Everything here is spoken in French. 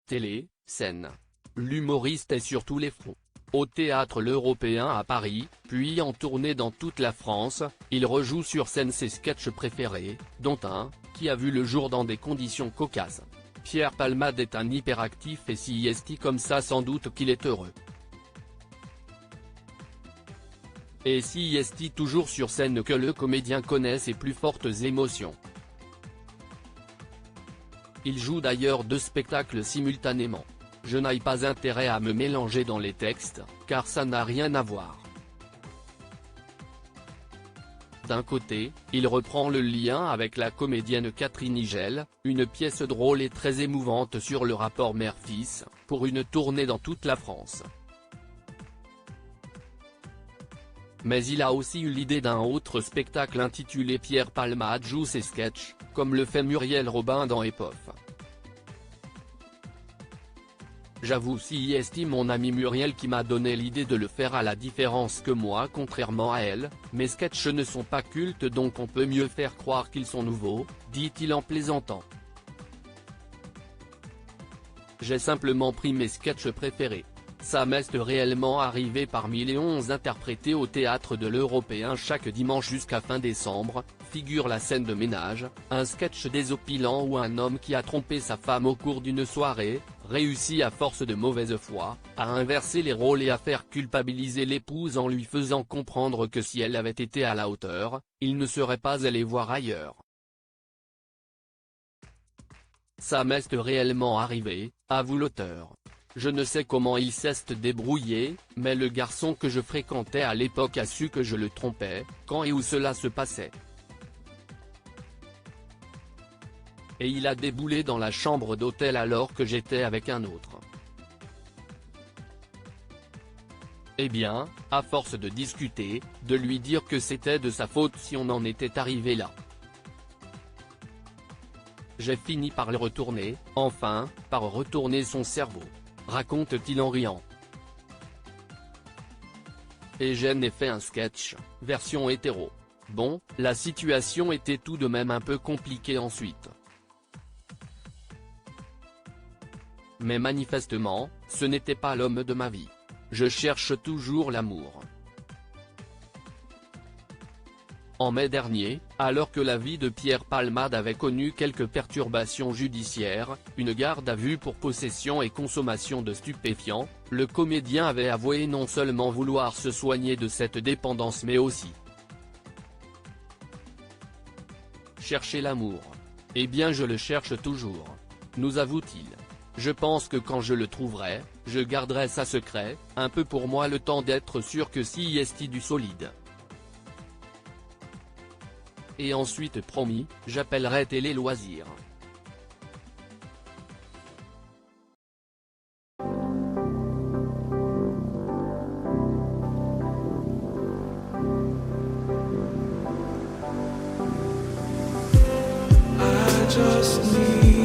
Télé, scène. L'humoriste est sur tous les fronts. Au Théâtre L'Européen à Paris, puis en tournée dans toute la France, il rejoue sur scène ses sketchs préférés, dont un, qui a vu le jour dans des conditions cocasses. Pierre Palmade est un hyperactif et s'il est comme ça sans doute qu'il est heureux. Et s'il est toujours sur scène que le comédien connaît ses plus fortes émotions. Il joue d'ailleurs 2 spectacles simultanément. Je n'ai pas intérêt à me mélanger dans les textes, car ça n'a rien à voir. D'un côté, il reprend le lien avec la comédienne Catherine Higel, une pièce drôle et très émouvante sur le rapport mère-fils, pour une tournée dans toute la France. Mais il a aussi eu l'idée d'un autre spectacle intitulé Pierre Palmade joue ses sketchs, comme le fait Muriel Robin dans Epof. J'avoue si est mon amie Muriel qui m'a donné l'idée de le faire à la différence que moi contrairement à elle, mes sketchs ne sont pas cultes donc on peut mieux faire croire qu'ils sont nouveaux, dit-il en plaisantant. J'ai simplement pris mes sketchs préférés. Ça m'est réellement arrivé parmi les 11 interprétés au Théâtre de l'Européen chaque dimanche jusqu'à fin décembre, figure la scène de ménage, un sketch désopilant où un homme qui a trompé sa femme au cours d'une soirée, réussit à force de mauvaise foi, à inverser les rôles et à faire culpabiliser l'épouse en lui faisant comprendre que si elle avait été à la hauteur, il ne serait pas allé voir ailleurs. Ça m'est réellement arrivé, avoue l'auteur. Je ne sais comment il s'est débrouillé, mais le garçon que je fréquentais à l'époque a su que je le trompais, quand et où cela se passait. Et il a déboulé dans la chambre d'hôtel alors que j'étais avec un autre. Eh bien, à force de discuter, de lui dire que c'était de sa faute si on en était arrivé là. J'ai fini par le retourner, enfin, par retourner son cerveau, raconte-t-il en riant. Et j'en ai fait un sketch, version hétéro. Bon, la situation était tout de même un peu compliquée ensuite. Mais manifestement, ce n'était pas l'homme de ma vie. Je cherche toujours l'amour. En mai dernier, alors que la vie de Pierre Palmade avait connu quelques perturbations judiciaires, une garde à vue pour possession et consommation de stupéfiants, le comédien avait avoué non seulement vouloir se soigner de cette dépendance mais aussi chercher l'amour. Eh bien je le cherche toujours. Nous avoue-t-il. Je pense que quand je le trouverai, je garderai ça secret, un peu pour moi le temps d'être sûr que si est du solide. Et ensuite promis, j'appellerai Télé Loisirs. I just need